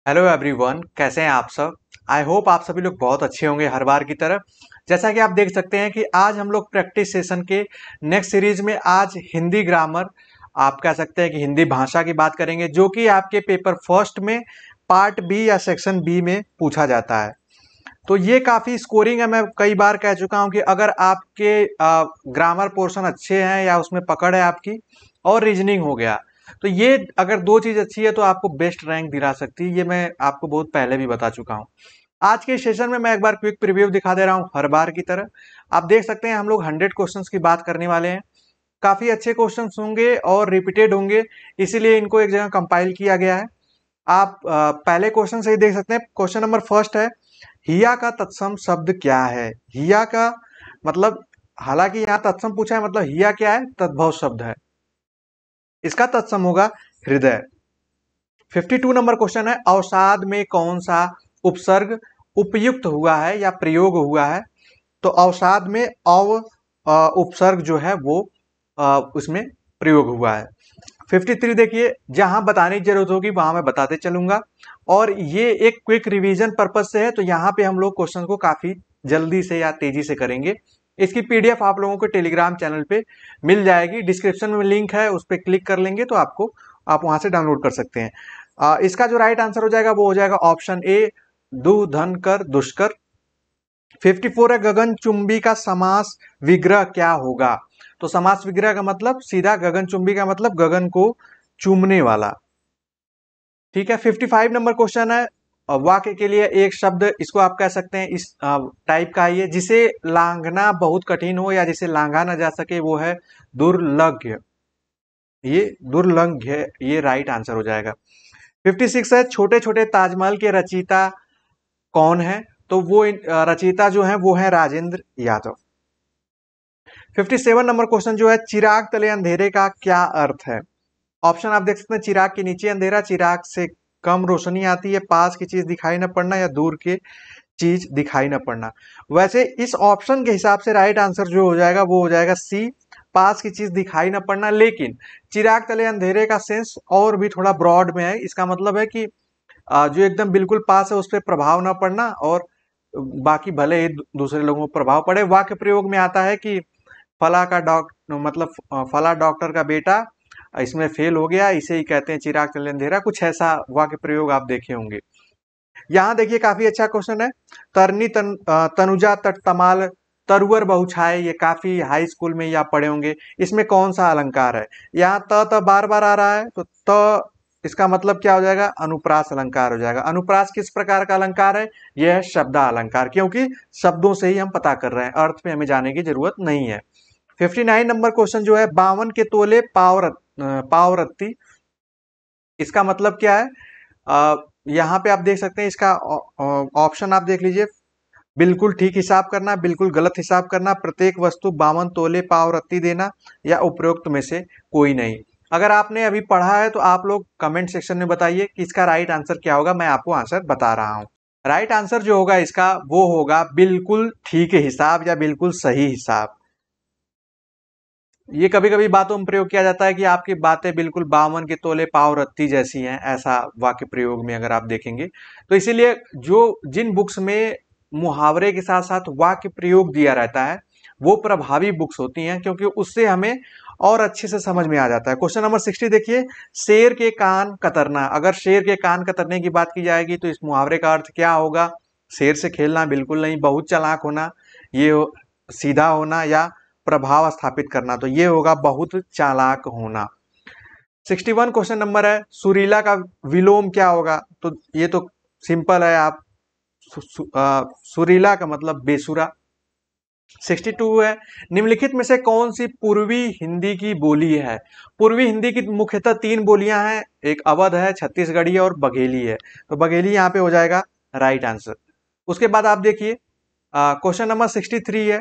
Hello everyone, कैसे हैं आप सब। आई होप आप सभी लोग बहुत अच्छे होंगे हर बार की तरह। जैसा कि आप देख सकते हैं कि आज हम लोग प्रैक्टिस सेशन के नेक्स्ट सीरीज में आज हिंदी ग्रामर, आप कह सकते हैं कि हिंदी भाषा की बात करेंगे, जो कि आपके पेपर फर्स्ट में पार्ट बी या सेक्शन बी में पूछा जाता है। तो ये काफ़ी स्कोरिंग है। मैं कई बार कह चुका हूँ कि अगर आपके ग्रामर पोर्शन अच्छे हैं या उसमें पकड़ है आपकी, और रीजनिंग हो गया, तो ये अगर दो चीज़ अच्छी है तो आपको बेस्ट रैंक दिला सकती है। ये मैं आपको बहुत पहले भी बता चुका हूँ। आज के सेशन में मैं एक बार क्विक प्रीव्यू दिखा दे रहा हूँ हर बार की तरह। आप देख सकते हैं हम लोग 100 क्वेश्चंस की बात करने वाले हैं। काफ़ी अच्छे क्वेश्चंस होंगे और रिपीटेड होंगे, इसीलिए इनको एक जगह कंपाइल किया गया है। आप पहले क्वेश्चन से ही देख सकते हैं। क्वेश्चन नंबर फर्स्ट है, हिया का तत्सम शब्द क्या है। हिया का मतलब, हालांकि यहाँ तत्सम पूछा है, मतलब हिया क्या है, तद्भव शब्द है। इसका तत्सम होगा हृदय। 52 नंबर क्वेश्चन है, अवसाद में कौन सा उपसर्ग उपयुक्त हुआ है या प्रयोग हुआ है। तो अवसाद में उपसर्ग जो है वो उसमें प्रयोग हुआ है। 53 देखिए, जहां बताने की जरूरत होगी वहां मैं बताते चलूंगा, और ये एक क्विक रिवीजन पर्पज से है, तो यहाँ पे हम लोग क्वेश्चन को काफी जल्दी से या तेजी से करेंगे। इसकी पीडीएफ आप लोगों को टेलीग्राम चैनल पे मिल जाएगी, डिस्क्रिप्शन में लिंक है, उस पर क्लिक कर लेंगे तो आपको आप वहां से डाउनलोड कर सकते हैं। इसका जो राइट आंसर हो जाएगा वो हो जाएगा ऑप्शन ए, दु धन कर दुष्कर। 54 है, गगनचुंबी का समास विग्रह क्या होगा। तो समास विग्रह का मतलब सीधा, गगनचुंबी का मतलब गगन को चूमने वाला। ठीक है। 55 नंबर क्वेश्चन है, वाक्य के लिए एक शब्द, इसको आप कह सकते हैं इस टाइप का है, जिसे लांघना बहुत कठिन हो या जिसे लांघा ना जा सके, वो है दुर्लभ्य। ये दुर्लंघ्य, ये राइट आंसर हो जाएगा। 56 है, छोटे छोटे ताजमहल के रचयिता कौन है। तो वो रचयिता जो है वो है राजेंद्र यादव। 57 नंबर क्वेश्चन जो है, चिराग तले अंधेरे का क्या अर्थ है। ऑप्शन आप देख सकते हैं, चिराग के नीचे अंधेरा, चिराग से कम रोशनी आती है, पास की चीज दिखाई न पड़ना, या दूर की चीज दिखाई न पड़ना। वैसे इस ऑप्शन के हिसाब से राइट आंसर जो हो जाएगा वो हो जाएगा सी, पास की चीज दिखाई न पड़ना। लेकिन चिराग तले अंधेरे का सेंस और भी थोड़ा ब्रॉड में है। इसका मतलब है कि जो एकदम बिल्कुल पास है उस पर प्रभाव न पड़ना, और बाकी भले ही दूसरे लोगों को प्रभाव पड़े। वाक्य प्रयोग में आता है कि फला का मतलब फला डॉक्टर का बेटा इसमें फेल हो गया, इसे ही कहते हैं चिराग तले अंधेरा। कुछ ऐसा वाक्य प्रयोग आप देखे होंगे। यहाँ देखिए काफी अच्छा क्वेश्चन है, तरनी तनुजा तट तमाल तरुअर बहुछाए। ये काफी हाई स्कूल में ये आप पढ़े होंगे। इसमें कौन सा अलंकार है। यहाँ त बार बार आ रहा है, तो इसका मतलब क्या हो जाएगा, अनुप्रास अलंकार हो जाएगा। अनुप्रास किस प्रकार का अलंकार है, यह है शब्दा अलंकार, क्योंकि शब्दों से ही हम पता कर रहे हैं, अर्थ में हमें जाने की जरूरत नहीं है। 59 नंबर क्वेश्चन जो है, 52 के तोले पावरत्ती, इसका मतलब क्या है। यहाँ पे आप देख सकते हैं, इसका ऑप्शन आप देख लीजिए। बिल्कुल ठीक हिसाब करना, बिल्कुल गलत हिसाब करना, प्रत्येक वस्तु 52 तोले पावरत्ती देना, या उपरोक्त में से कोई नहीं। अगर आपने अभी पढ़ा है तो आप लोग कमेंट सेक्शन में बताइए कि इसका राइट आंसर क्या होगा। मैं आपको आंसर बता रहा हूं। राइट आंसर जो होगा इसका वो होगा बिल्कुल ठीक हिसाब या बिल्कुल सही हिसाब। ये कभी कभी बातों में प्रयोग किया जाता है कि आपकी बातें बिल्कुल 52 के तोले पाव रत्ती जैसी हैं, ऐसा वाक्य प्रयोग में अगर आप देखेंगे तो। इसीलिए जो जिन बुक्स में मुहावरे के साथ साथ वाक्य प्रयोग दिया रहता है वो प्रभावी बुक्स होती हैं, क्योंकि उससे हमें और अच्छे से समझ में आ जाता है। क्वेश्चन नंबर 60 देखिए, शेर के कान कतरना। अगर शेर के कान कतरने की बात की जाएगी तो इस मुहावरे का अर्थ क्या होगा। शेर से खेलना बिल्कुल नहीं, बहुत चालाक होना, ये सीधा होना, या प्रभाव स्थापित करना, तो ये होगा बहुत चालाक होना। 61 क्वेश्चन नंबर है, सुरीला का विलोम क्या होगा। तो ये तो सिंपल है, आप सुरीला का मतलब बेसुरा। 62 है, निम्नलिखित में से कौन सी पूर्वी हिंदी की बोली है। पूर्वी हिंदी की मुख्यतः 3 बोलियां हैं, एक अवध है, छत्तीसगढ़ी है और बघेली है। तो बघेली यहाँ पे हो जाएगा राइट आंसर। उसके बाद आप देखिए क्वेश्चन नंबर 63 है,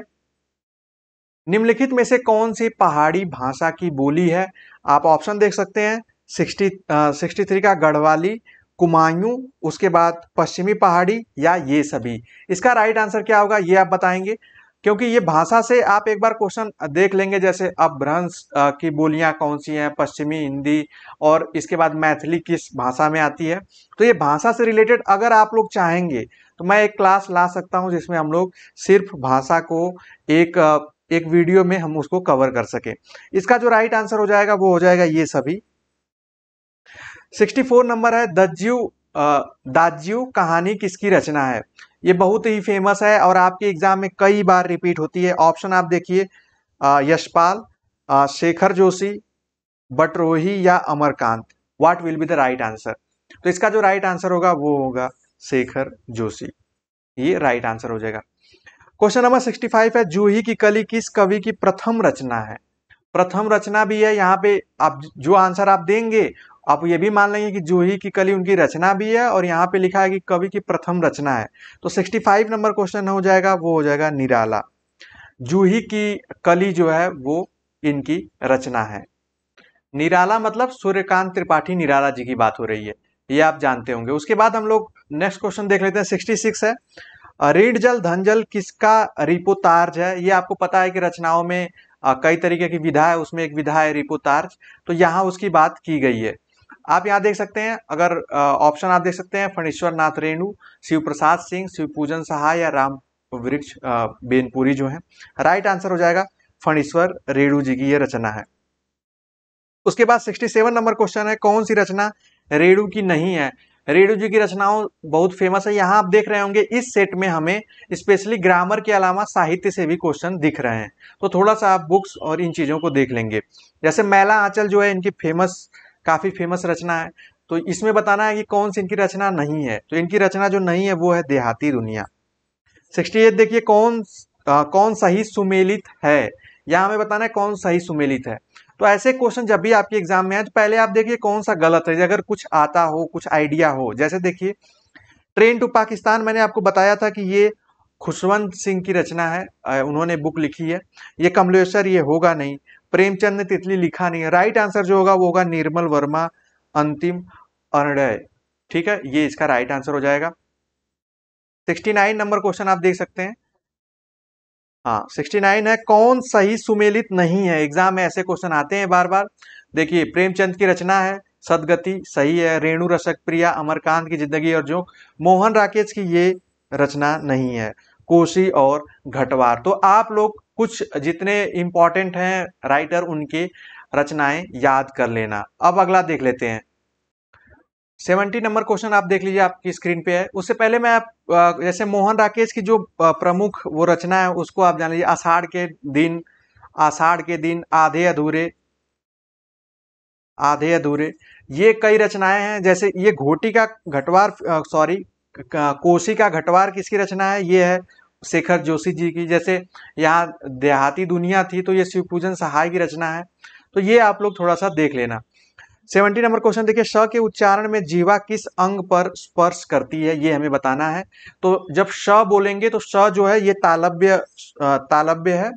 निम्नलिखित में से कौन सी पहाड़ी भाषा की बोली है। आप ऑप्शन देख सकते हैं, 63 का गढ़वाली, कुमायूं, उसके बाद पश्चिमी पहाड़ी, या ये सभी। इसका राइट आंसर क्या होगा ये आप बताएंगे। क्योंकि ये भाषा से आप एक बार क्वेश्चन देख लेंगे, जैसे अपभ्रंश की बोलियां कौन सी हैं, पश्चिमी हिंदी, और इसके बाद मैथिली किस भाषा में आती है। तो ये भाषा से रिलेटेड अगर आप लोग चाहेंगे तो मैं एक क्लास ला सकता हूं जिसमें हम लोग सिर्फ भाषा को एक वीडियो में हम उसको कवर कर सके। इसका जो राइट आंसर हो जाएगा वो हो जाएगा ये सभी। 64 नंबर है दाज्यू कहानी किसकी रचना है। ये बहुत ही फेमस है और आपके एग्जाम में कई बार रिपीट होती है। ऑप्शन आप देखिए, यशपाल, शेखर जोशी, बटरोही या Amarkant. What will be the right answer? तो इसका जो राइट आंसर होगा वो होगा शेखर जोशी, ये राइट आंसर हो जाएगा। क्वेश्चन नंबर 65 है, जूही की कली किस कवि की प्रथम रचना है। प्रथम रचना भी है, यहाँ पे आप जो आंसर आप देंगे आप ये भी मान लेंगे कि जूही की कली उनकी रचना भी है, और यहाँ पे लिखा है कि कवि की प्रथम रचना है। तो 65 नंबर क्वेश्चन हो जाएगा वो हो जाएगा निराला। जूही की कली जो है वो इनकी रचना है। निराला मतलब सूर्यकांत त्रिपाठी निराला जी की बात हो रही है, ये आप जानते होंगे। उसके बाद हम लोग नेक्स्ट क्वेश्चन देख लेते हैं। 66 है, ऋण जल धन जल किसका रिपोतार्ज है। ये आपको पता है कि रचनाओं में कई तरीके की विधा है, उसमें एक विधा है रिपोतार्ज, तो यहाँ उसकी बात की गई है। आप यहाँ देख सकते हैं, अगर ऑप्शन आप देख सकते हैं, फणीश्वर नाथ रेणु, शिव प्रसाद सिंह, शिव पूजन सहाय या राम वृक्ष बेनपुरी जो है। राइट आंसर हो जाएगा फणीश्वर रेणु जी की ये रचना है। उसके बाद 67 नंबर क्वेश्चन है, कौन सी रचना रेणु की नहीं है। रेणु जी की रचनाओं बहुत फेमस है। यहाँ आप देख रहे होंगे इस सेट में हमें स्पेशली ग्रामर के अलावा साहित्य से भी क्वेश्चन दिख रहे हैं, तो थोड़ा सा आप बुक्स और इन चीजों को देख लेंगे। जैसे मैला आंचल जो है इनकी काफी फेमस रचना है, तो इसमें बताना है कि कौन सी इनकी रचना नहीं है। तो इनकी रचना जो नहीं है वो है देहाती दुनिया। 68 देखिए, कौन सही सुमेलित है। यहाँ हमें बताना है कौन सही सुमेलित है। तो ऐसे क्वेश्चन जब भी आपके एग्जाम में आए तो पहले आप देखिए कौन सा गलत है, अगर कुछ आता हो, कुछ आइडिया हो। जैसे देखिए, ट्रेन टू पाकिस्तान मैंने आपको बताया था कि ये खुशवंत सिंह की रचना है, उन्होंने बुक लिखी है। ये कमलेश्वर ये होगा नहीं। प्रेमचंद ने तितली लिखा नहीं है। राइट आंसर जो होगा वो होगा निर्मल वर्मा अंतिम अरण्य। ठीक है, ये इसका राइट आंसर हो जाएगा। 69 नंबर क्वेश्चन आप देख सकते हैं। हाँ, 69 है, कौन सही सुमेलित नहीं है। एग्जाम में ऐसे क्वेश्चन आते हैं बार बार। देखिए, प्रेमचंद की रचना है सदगति, सही है। रेणु रसक प्रिया, अमरकांत की जिंदगी और जोक, मोहन राकेश की ये रचना नहीं है। कोशी और घटवार। तो आप लोग कुछ जितने इंपॉर्टेंट हैं राइटर उनके रचनाएं याद कर लेना। अब अगला देख लेते हैं। 70 नंबर क्वेश्चन आप देख लीजिए, आपकी स्क्रीन पे है। उससे पहले मैं जैसे मोहन राकेश की जो प्रमुख वो रचना है उसको आप जान लीजिए। आषाढ़ के दिन, आधे अधूरे, ये कई रचनाएं हैं। जैसे ये घोटी का घटवार, सॉरी, कोसी का घटवार किसकी रचना है, ये है शेखर जोशी जी की। जैसे यहाँ देहाती दुनिया थी तो ये शिवपूजन सहाय की रचना है। तो ये आप लोग थोड़ा सा देख लेना। 70 नंबर क्वेश्चन देखिए, श के उच्चारण में जीवा किस अंग पर स्पर्श करती है, ये हमें बताना है। तो जब श बोलेंगे तो श जो है ये तालव्य है,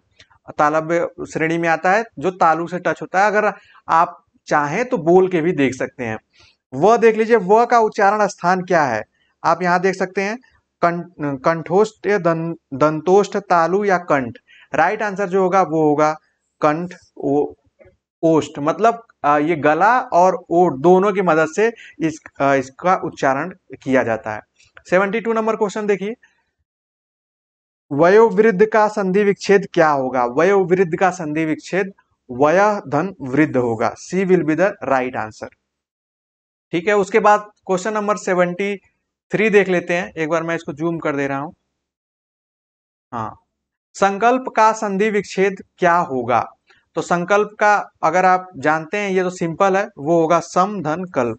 तालव्य श्रेणी में आता है, जो तालु से टच होता है। अगर आप चाहें तो बोल के भी देख सकते हैं। व देख लीजिए, व का उच्चारण स्थान क्या है। आप यहाँ देख सकते हैं, कंठोष्ठ, दंतोष्ठ, तालु या कंठ। राइट आंसर जो होगा वो होगा कंठ ओष्ठ। मतलब ये गला और ओठ दोनों की मदद से इसका उच्चारण किया जाता है। 72 नंबर क्वेश्चन देखिए, वयोवृद्ध का संधि विच्छेद क्या होगा। वयोवृद्ध का संधि विच्छेद वयः धन वृद्ध होगा। C will be the right answer. ठीक है, उसके बाद क्वेश्चन नंबर 73 देख लेते हैं। एक बार मैं इसको जूम कर दे रहा हूं। हाँ, संकल्प का संधि विच्छेद क्या होगा। तो संकल्प का अगर आप जानते हैं, ये तो सिंपल है, वो होगा सम धन कल्प।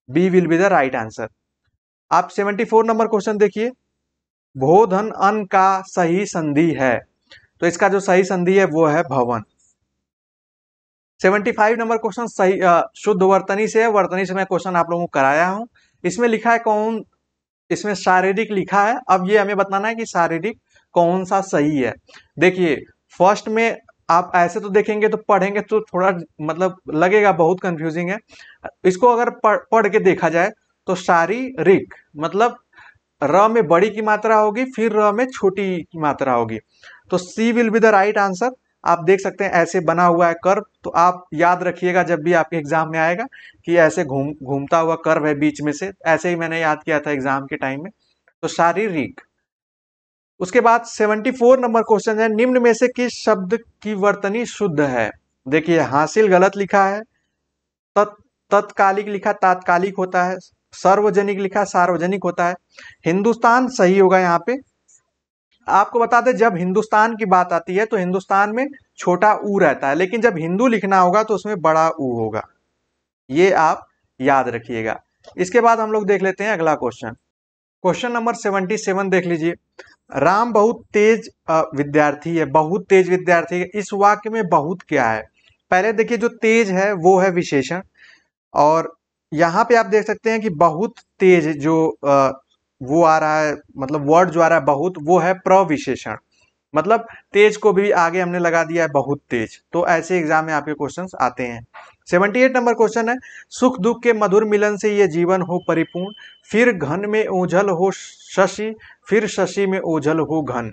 B will be the right answer. आप 74 नंबर क्वेश्चन देखिए, भो धन अन का सही संधि है। तो इसका जो सही संधि है वो है भवन। 75 नंबर क्वेश्चन सही शुद्ध वर्तनी से है। वर्तनी से मैं क्वेश्चन आप लोगों को कराया हूं। इसमें लिखा है कौन, इसमें शारीरिक लिखा है। अब ये हमें बताना है कि शारीरिक कौन सा सही है। देखिए, फर्स्ट में आप ऐसे तो देखेंगे तो पढ़ेंगे तो थोड़ा मतलब लगेगा बहुत कंफ्यूजिंग है। इसको अगर पढ़ के देखा जाए तो शारीरिक मतलब र में बड़ी की मात्रा होगी, फिर र में छोटी की मात्रा होगी। तो C will be the right answer. आप देख सकते हैं ऐसे बना हुआ है कर्व, तो आप याद रखिएगा जब भी आपके एग्जाम में आएगा कि ऐसे घूमता हुआ कर्व है बीच में से, ऐसे ही मैंने याद किया था एग्जाम के टाइम में। तो शारीरिक। उसके बाद 74 नंबर क्वेश्चन है, निम्न में से किस शब्द की वर्तनी शुद्ध है। देखिए हासिल गलत लिखा है, तत्कालिक लिखा तात्कालिक होता है, सार्वजनिक लिखा सार्वजनिक होता है, हिंदुस्तान सही होगा यहाँ पे। आपको बता दें जब हिंदुस्तान की बात आती है तो हिंदुस्तान में छोटा ऊ रहता है, लेकिन जब हिंदू लिखना होगा तो उसमें बड़ा ऊ होगा, ये आप याद रखिएगा। इसके बाद हम लोग देख लेते हैं अगला क्वेश्चन। क्वेश्चन नंबर 77 देख लीजिए। राम बहुत तेज विद्यार्थी है, बहुत तेज विद्यार्थी है, इस वाक्य में बहुत क्या है। पहले देखिए जो तेज है वो है विशेषण, और यहाँ पे आप देख सकते हैं कि बहुत तेज जो वो आ रहा है, मतलब वर्ड जो आ रहा है बहुत, वो है प्रविशेषण, मतलब तेज को भी आगे हमने लगा दिया है बहुत तेज। तो ऐसे एग्जाम में आपके क्वेश्चंस आते हैं। 78 नंबर क्वेश्चन है, सुख दुख के मधुर मिलन से ये जीवन हो परिपूर्ण, फिर घन में ओझल हो शशि, फिर शशि में ओझल हो घन।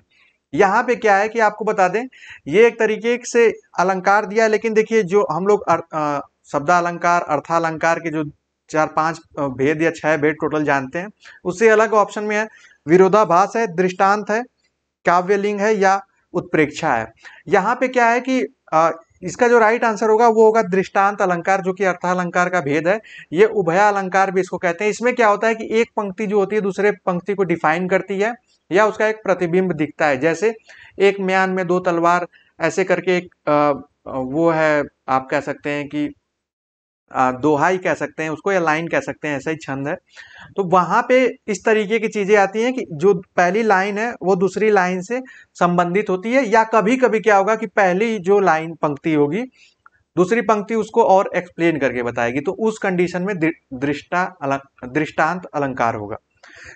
यहाँ पे क्या है कि आपको बता दें ये एक तरीके से अलंकार दिया है, लेकिन देखिए जो हम लोग शब्दालंकार अर्थालंकार के जो 4-5 भेद या 6 भेद टोटल जानते हैं, उससे अलग ऑप्शन में है विरोधाभास है, दृष्टांत है, काव्यलिंग है या उत्प्रेक्षा है। यहाँ पे क्या है कि इसका जो राइट आंसर होगा वो होगा दृष्टांत अलंकार, जो कि अर्थालंकार का भेद है। ये उभया अलंकार भी इसको कहते हैं। इसमें क्या होता है कि एक पंक्ति जो होती है दूसरे पंक्ति को डिफाइन करती है या उसका एक प्रतिबिंब दिखता है। जैसे एक म्यान में दो तलवार, ऐसे करके एक वो है, आप कह सकते हैं कि दोहाई कह सकते हैं उसको या लाइन कह सकते हैं, ऐसा ही छंद है। तो वहां पे इस तरीके की चीजें आती हैं कि जो पहली लाइन है वो दूसरी लाइन से संबंधित होती है, या कभी कभी क्या होगा कि पहली जो लाइन पंक्ति होगी दूसरी पंक्ति उसको और एक्सप्लेन करके बताएगी, तो उस कंडीशन में दृष्टांत अलंकार होगा।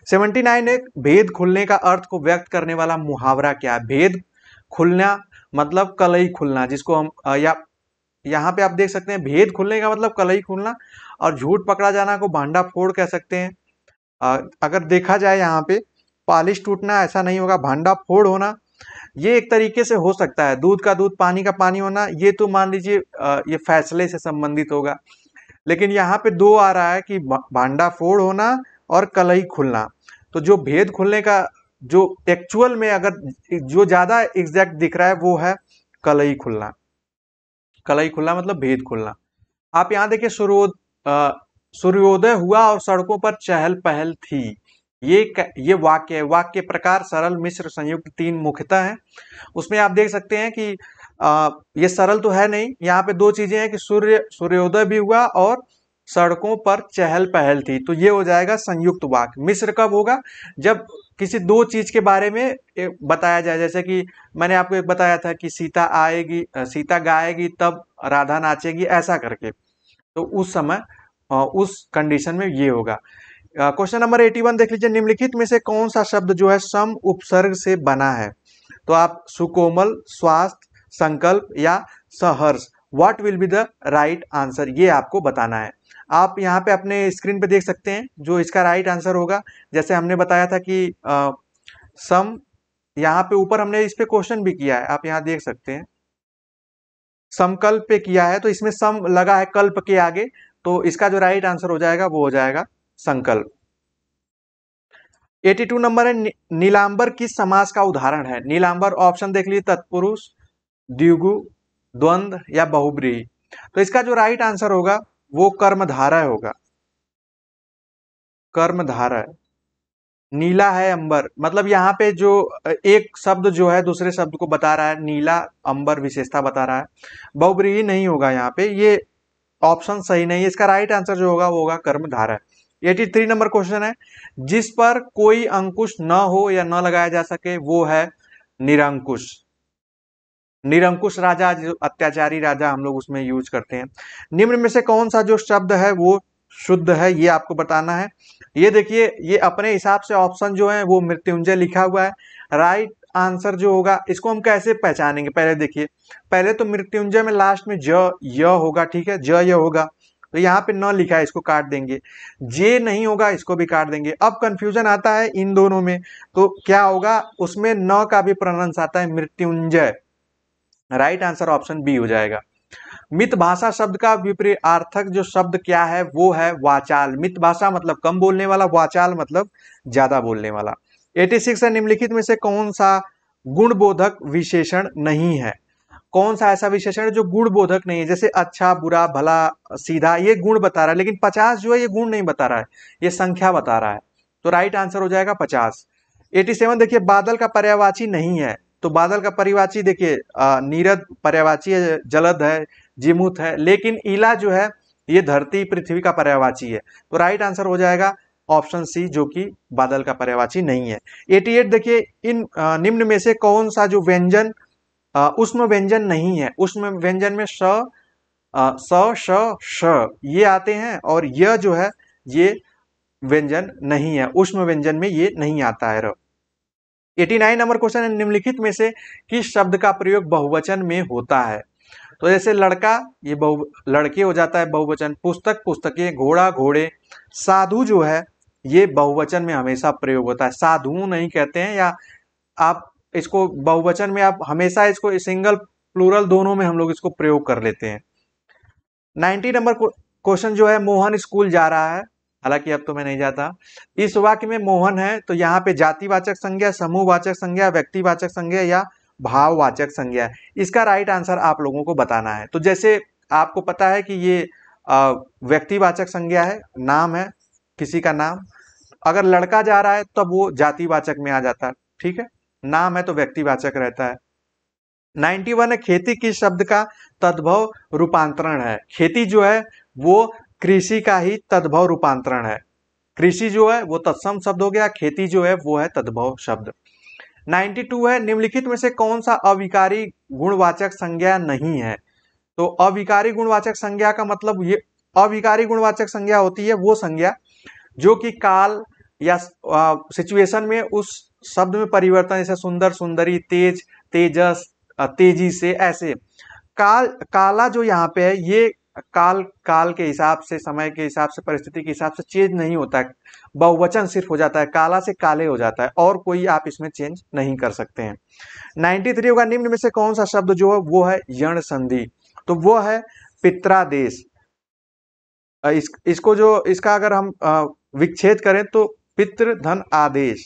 79 एक भेद खुलने का अर्थ को व्यक्त करने वाला मुहावरा क्या है। भेद खुलना मतलब कलई खुलना, जिसको हम या यहाँ पे आप देख सकते हैं भेद खुलने का मतलब कलई खुलना, और झूठ पकड़ा जाना को भांडा फोड़ कह सकते हैं। अगर देखा जाए यहाँ पे पालिश टूटना ऐसा नहीं होगा, भांडा फोड़ होना ये एक तरीके से हो सकता है। दूध का दूध पानी का पानी होना ये तो मान लीजिए ये फैसले से संबंधित होगा, लेकिन यहाँ पे दो आ रहा है कि भांडा फोड़ होना और कलई खुलना। तो जो भेद खुलने का जो एक्चुअल में अगर जो ज्यादा एग्जैक्ट दिख रहा है वो है कलई खुलना। कलई खुलना मतलब भेद खुलना। आप यहाँ देखिए सूर्योदय हुआ और सड़कों पर चहल पहल थी, ये वाक्य है। वाक्य प्रकार सरल मिश्र संयुक्त तीन मुख्यतः है। उसमें आप देख सकते हैं कि ये सरल तो है नहीं, यहाँ पे दो चीजें हैं कि सूर्योदय भी हुआ और सड़कों पर चहल पहल थी, तो ये हो जाएगा संयुक्त वाक्य। मिश्र कब होगा, जब किसी दो चीज के बारे में बताया जाए, जैसे कि मैंने आपको एक बताया था कि सीता आएगी, सीता गाएगी तब राधा नाचेगी, ऐसा करके, तो उस समय उस कंडीशन में ये होगा। क्वेश्चन नंबर 81 देख लीजिए। निम्नलिखित में से कौन सा शब्द जो है सम उपसर्ग से बना है। तो आप सुकोमल, स्वास्थ्य, संकल्प या सहर्ष, what will be the right answer, ये आपको बताना है। आप यहाँ पे अपने स्क्रीन पे देख सकते हैं जो इसका राइट आंसर होगा। जैसे हमने बताया था कि सम, यहाँ पे ऊपर हमने इस पे क्वेश्चन भी किया है, आप यहाँ देख सकते हैं समकल्प पे किया है, तो इसमें सम लगा है कल्प के आगे, तो इसका जो राइट आंसर हो जाएगा वो हो जाएगा संकल्प। 82 नंबर है, नीलांबर किस समास का उदाहरण है। नीलांबर ऑप्शन देख लीजिए, तत्पुरुष, द्विगु, द्वंद्व या बहुब्रीहि। तो इसका जो राइट आंसर होगा वो कर्मधारय होगा। कर्मधारय, नीला है अंबर, मतलब यहाँ पे जो एक शब्द जो है दूसरे शब्द को बता रहा है, नीला अंबर विशेषता बता रहा है। बहुब्रीहि नहीं होगा यहाँ पे, ये ऑप्शन सही नहीं है। इसका राइट आंसर जो होगा वो होगा कर्मधारय। 83 नंबर क्वेश्चन है, जिस पर कोई अंकुश न हो या न लगाया जा सके वो है निरंकुश। निरंकुश राजा, जो अत्याचारी राजा हम लोग उसमें यूज करते हैं। निम्न में से कौन सा जो शब्द है वो शुद्ध है, ये आपको बताना है। ये देखिए ये अपने हिसाब से ऑप्शन जो है वो मृत्युंजय लिखा हुआ है। राइट आंसर जो होगा इसको हम कैसे पहचानेंगे, पहले देखिए, पहले तो मृत्युंजय में लास्ट में ज य होगा, ठीक है, ज य होगा। तो यहाँ पे न लिखा है, इसको काट देंगे। जे नहीं होगा, इसको भी काट देंगे। अब कंफ्यूजन आता है इन दोनों में, तो क्या होगा, उसमें न का भी प्रोनाउंस आता है Mrityunjay. Right answer option B हो जाएगा। मित भाषा शब्द का विपरीतार्थक जो शब्द क्या है, वो है वाचाल। मित भाषा मतलब कम बोलने वाला, वाचाल मतलब ज्यादा बोलने वाला। 86 है, निम्नलिखित में से कौन सा गुणबोधक विशेषण नहीं है? कौन सा ऐसा विशेषण है जो गुण बोधक नहीं है? जैसे अच्छा, बुरा, भला, सीधा, ये गुण बता रहा है, लेकिन 50 जो है ये गुण नहीं बता रहा है, ये संख्या बता रहा है। तो राइट आंसर हो जाएगा 50। 87 देखिए, बादल का पर्यायवाची नहीं है। तो बादल का पर्यायवाची देखिए, नीरद पर्यायवाची है, जलद है, जीमूत है, लेकिन इला जो है ये धरती पृथ्वी का पर्यायवाची है। तो राइट आंसर हो जाएगा ऑप्शन सी, जो कि बादल का पर्यायवाची नहीं है। 88 देखिए, इन निम्न में से कौन सा जो व्यंजन उष्म व्यंजन नहीं है? उष्म व्यंजन में स, स, श, श ये आते हैं, और यह जो है ये व्यंजन नहीं है, उष्म व्यंजन में ये नहीं आता है। 89 नंबर क्वेश्चन है, निम्नलिखित में से किस शब्द का प्रयोग बहुवचन में होता है? तो जैसे लड़का, ये लड़के हो जाता है बहुवचन। पुस्तक, पुस्तकें, घोड़ा, घोड़े। साधु जो है ये बहुवचन में हमेशा प्रयोग होता है, साधु नहीं कहते हैं, या आप इसको बहुवचन में आप हमेशा इसको सिंगल प्लूरल दोनों में हम लोग इसको प्रयोग कर लेते हैं। 90 नंबर क्वेश्चन जो है, मोहन स्कूल जा रहा है, हालांकि अब तो मैं नहीं जाता। इस वाक्य में मोहन है, तो यहाँ पे जातिवाचक संज्ञा, समूहवाचक संज्ञा, व्यक्तिवाचक संज्ञा या भाववाचक संज्ञा है। इसका राइट आंसर आप लोगों को बताना है। तो जैसे आपको पता है कि ये व्यक्तिवाचक संज्ञा है, नाम है किसी का नाम। अगर लड़का जा रहा है तब वो जातिवाचक में आ जाता है, ठीक है। नाम है तो व्यक्तिवाचक रहता है। 91 है, खेती किस शब्द का तद्भव रूपांतरण है? खेती जो है वो कृषि का ही तद्भव रूपांतरण है। कृषि जो है वो तत्सम शब्द हो गया, खेती जो है वो है तद्भव शब्द। 92 है, निम्नलिखित में से कौन सा अविकारी गुणवाचक संज्ञा नहीं है? तो अविकारी गुणवाचक संज्ञा का मतलब, ये अविकारी गुणवाचक संज्ञा होती है वो संज्ञा जो कि काल या सिचुएशन में उस शब्द में परिवर्तन, जैसे सुंदर, सुंदरी, तेज, तेजस, तेजी से, ऐसे। काला जो यहाँ पे है, ये काल के हिसाब से, समय के हिसाब से, परिस्थिति के हिसाब से चेंज नहीं होता है। बहुवचन सिर्फ हो जाता है, काला से काले हो जाता है, और कोई आप इसमें चेंज नहीं कर सकते हैं। 93 होगा, निम्न में से कौन सा शब्द जो है वो है यण संधि? तो वो है पित्रादेश। इसको जो इसका अगर हम विच्छेद करें तो पितृ धन आदेश,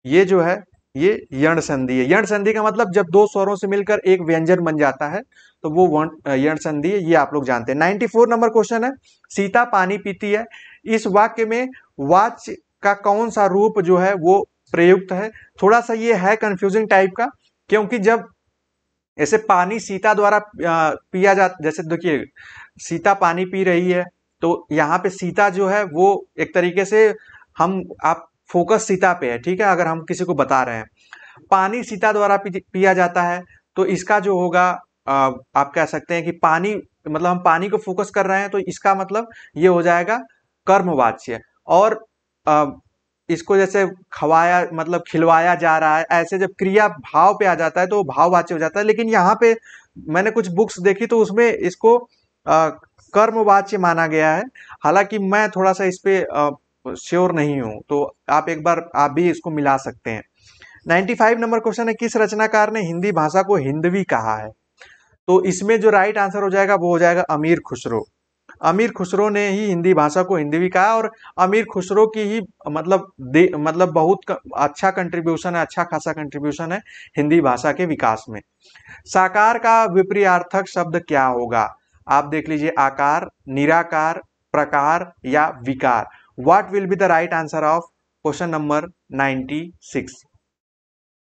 ये जो है ये यण संधि है। यण संधि का मतलब जब दो स्वरों से मिलकर एक व्यंजन बन जाता है तो वो यण संधि है, ये आप लोग जानते हैं। 94 नंबर क्वेश्चन है, सीता पानी पीती है। इस वाक्य में वाच्य का कौन सा रूप जो है वो प्रयुक्त है? थोड़ा सा ये है कंफ्यूजिंग टाइप का, क्योंकि जब ऐसे पानी सीता द्वारा पिया जाता, जैसे देखिए सीता पानी पी रही है, तो यहाँ पे सीता जो है वो एक तरीके से आप फोकस सीता पे है, ठीक है। अगर हम किसी को बता रहे हैं पानी सीता द्वारा पिया जाता है, तो इसका जो होगा आप कह सकते हैं कि पानी, मतलब हम पानी को फोकस कर रहे हैं, तो इसका मतलब ये हो जाएगा कर्मवाच्य। और इसको जैसे खवाया मतलब खिलवाया जा रहा है, ऐसे जब क्रिया भाव पे आ जाता है तो भाववाच्य हो जाता है। लेकिन यहाँ पे मैंने कुछ बुक्स देखी तो उसमें इसको कर्मवाच्य माना गया है। हालांकि मैं थोड़ा सा इस पे श्योर नहीं हूं, तो आप एक बार आप भी इसको मिला सकते हैं। 95 नंबर क्वेश्चन है, किस रचनाकार ने हिंदी भाषा को हिंदवी कहा है? तो इसमें जो राइट आंसर हो जाएगा वो हो जाएगा अमीर खुसरो। अमीर खुसरो ने ही हिंदी भाषा को हिंदवी कहा, और अमीर खुसरो की ही मतलब बहुत अच्छा कंट्रीब्यूशन है, अच्छा खासा कंट्रीब्यूशन है हिंदी भाषा के विकास में। साकार का विपरीतार्थक शब्द क्या होगा? आप देख लीजिए, आकार, निराकार, प्रकार या विकार। What will be the right answer of question number 96?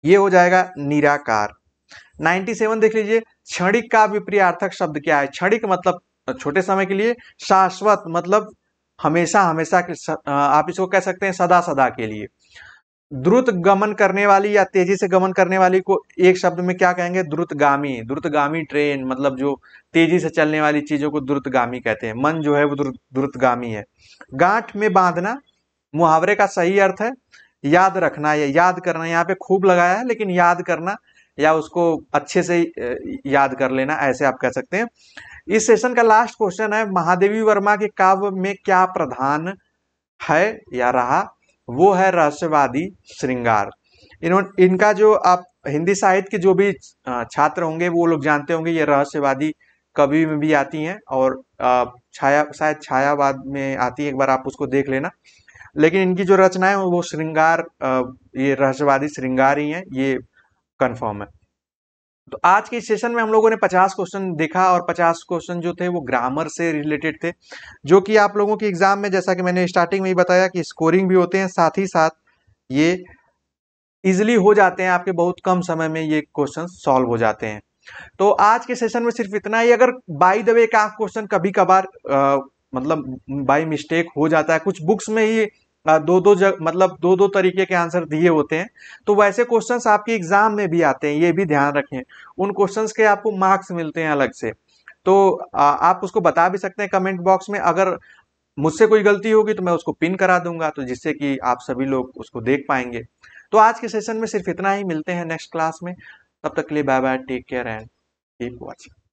ये हो जाएगा निराकार। 97 देख लीजिए, क्षणिक का विपरीतार्थक शब्द क्या है? क्षणिक मतलब छोटे समय के लिए, शाश्वत मतलब हमेशा हमेशा के, आप इसको कह सकते हैं सदा सदा के लिए। द्रुत गमन करने वाली या तेजी से गमन करने वाली को एक शब्द में क्या कहेंगे? द्रुतगामी। द्रुतगामी ट्रेन, मतलब जो तेजी से चलने वाली चीजों को द्रुतगामी कहते हैं। मन जो है वो द्रुतगामी है। गांठ में बांधना मुहावरे का सही अर्थ है याद रखना या याद करना। यहाँ पे खूब लगाया है, लेकिन याद करना या उसको अच्छे से याद कर लेना, ऐसे आप कह सकते हैं। इस सेशन का लास्ट क्वेश्चन है, महादेवी वर्मा के काव्य में क्या प्रधान है या रहा? वो है रहस्यवादी श्रृंगार। इनका जो आप हिंदी साहित्य के जो भी छात्र होंगे वो लोग जानते होंगे, ये रहस्यवादी कवि में भी आती हैं और शायद छायावाद में आती है, एक बार आप उसको देख लेना। लेकिन इनकी जो रचनाएं वो श्रृंगार, ये रहस्यवादी श्रृंगार ही है, ये कंफर्म है। तो आज के सेशन में हम लोगों ने 50 क्वेश्चन देखा और 50 क्वेश्चन जो थे वो ग्रामर से रिलेटेड थे, जो कि आप लोगों के एग्जाम में, जैसा कि मैंने स्टार्टिंग में ही बताया, कि स्कोरिंग भी होते हैं, साथ ही साथ ये इजिली हो जाते हैं, आपके बहुत कम समय में ये क्वेश्चन सॉल्व हो जाते हैं। तो आज के सेशन में सिर्फ इतना ही। अगर बाय द वे एक आध क्वेश्चन कभी कभार मतलब बाय मिस्टेक हो जाता है, कुछ बुक्स में ही दो दो तरीके के आंसर दिए होते हैं, तो वैसे क्वेश्चंस आपके एग्जाम में भी आते हैं, ये भी ध्यान रखें। उन क्वेश्चंस के आपको मार्क्स मिलते हैं अलग से, तो आप उसको बता भी सकते हैं कमेंट बॉक्स में। अगर मुझसे कोई गलती होगी तो मैं उसको पिन करा दूंगा, तो जिससे कि आप सभी लोग उसको देख पाएंगे। तो आज के सेशन में सिर्फ इतना ही, मिलते हैं नेक्स्ट क्लास में। तब तक के लिए bye bye, take care and keep watching.